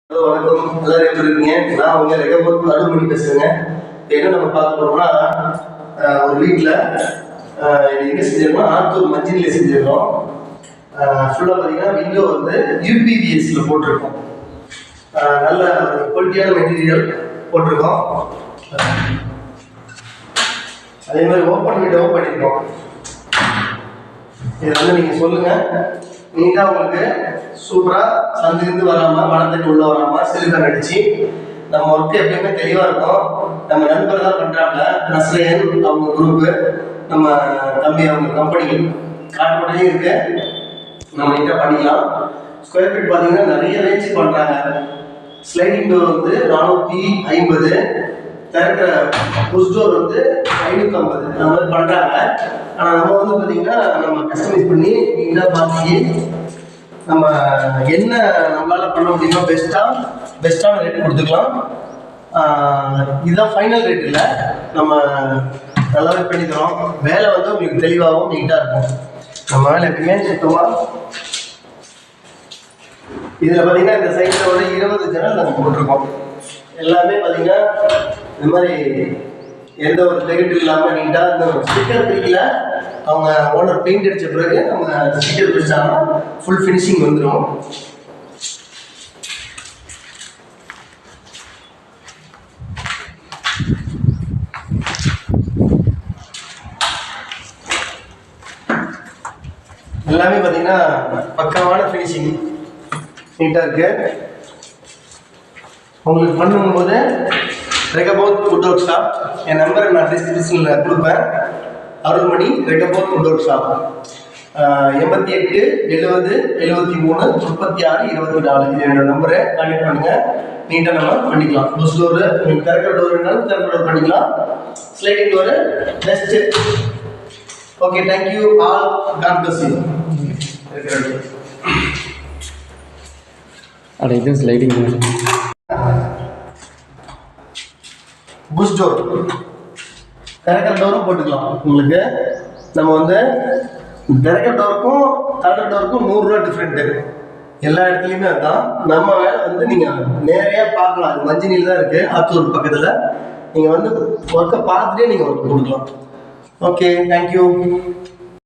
வணக்கம், எல்லாரும் எப்படி இருக்கீங்க? நான் உங்க ரெகபோர்ட் அருள்மணி பேசுறேங்க. என்ன நம்ம பார்க்க போறோம்னா, ஒரு வீட்டில் எங்க செஞ்சிருக்கோம், ஆத்தூர் மஞ்சினில செஞ்சிருக்கோம். ஃபுல்லாக பார்த்தீங்கன்னா விண்டோ வந்து யூபிவிஎஸ்ல போட்டிருக்கோம். நல்ல குவாலிட்டியான மெட்டீரியல் போட்டிருக்கோம். அதே மாதிரி ஓப்பன் விண்டோவும் பண்ணியிருக்கோம். இதை வந்து நீங்கள் சொல்லுங்கள், நீட்டாக உங்களுக்கு சூப்பராக சந்திலிருந்து வராமல் மனத்துக்கு உள்ள வராமல் சிலிக்கான் அடிச்சு நம்ம ஒர்க்கு எப்பயுமே தெளிவாக இருக்கும். நம்ம நண்பர் தான் பண்ணுறாங்க, நஸ்ரையன் அவங்க குரூப்பு, நம்ம தம்பி அவங்க கம்பெனி காட்டுப்படையும் இருக்கு. நம்ம நீட்டாக பண்ணிக்கலாம். ஸ்கொயர் ஃபீட் பார்த்தீங்கன்னா நிறைய ரேஞ்ச் பண்ணுறாங்க. ஸ்லைடிங் டோர் வந்து 450, திறக்கிற புஷ் டோர் வந்து 550 அந்த மாதிரி பண்ணுறாங்க. ஆனால் நம்ம வந்து பார்த்தீங்கன்னா நம்ம கஸ்டமைஸ் பண்ணி நீட்டாக பார்த்து நம்ம என்ன நம்மளால் பண்ண முடியுமோ பெஸ்ட்டான ரேட் கொடுத்துக்கலாம். இதுதான் ஃபைனல் ரேட் இல்லை, நம்ம நல்லாவே பண்ணி தரோம். வேலை வந்து உங்களுக்கு தெளிவாகவும் நீட்டாக இருக்கும். நம்ம வேலை எப்பயுமே சுத்தமாக. இதில் பார்த்தீங்கன்னா இந்த சைடில் ஒரு 20 ஜன்னல் நம்ம போட்டிருக்கோம். எல்லாமே பார்த்தீங்கன்னா இந்த மாதிரி எந்த ஒரு நெகட்டிவ் இல்லாமல் நீட்டாக இந்த ஸ்டிக்கர் பிடிக்கல. அவங்க ஓனர் பெயிண்ட் அடித்த பிறகு அவங்க ஸ்டிக்கர் பிடிச்சாங்கன்னா ஃபுல் ஃபினிஷிங் வந்துடும். எல்லாமே பார்த்தீங்கன்னா பக்கமான ஃபினிஷிங் நீட்டாக இருக்கு. உங்களுக்கு பண்ணும்போது ரெகபோத் வுட் ஒர்க் ஷாப், என் நம்பரை நான் டிஸ்கிரிப்ஷனில் கொடுப்பேன். Arulmani Rehoboth would work shop 88 70 73 36 24 இது என்னோட நம்பரை கான்டெக்ட் பண்ணுங்க. நீட்டாக நம்ம பண்ணிக்கலாம். புஷ் டோரு உங்களுக்கு திறக்கிற டோர் வேணாலும் திறக்கிற டோர் பண்ணிக்கலாம். Sliding door best. Okay, thank you all, God bless you. அட இது ஸ்லைடிங் புஷ் டோர் திறக்கிற டோரும் போட்டுக்கலாம். உங்களுக்கு நம்ம வந்து திறக்கிற டோருக்கும் தடுற டோருக்கும் 100 ரூபா டிஃப்ரெண்ட்டு. எல்லா இடத்துலையுமே அதுதான். நம்ம வேலை வந்து நீங்கள் நேரையாக பார்க்கலாம். அது மஞ்சினியில் தான் இருக்குது, ஆத்தூர் பக்கத்தில். நீங்கள் வந்து ஒர்க்கை பார்த்துட்டே நீங்கள் ஒர்க் கொடுக்கலாம். Okay, thank you.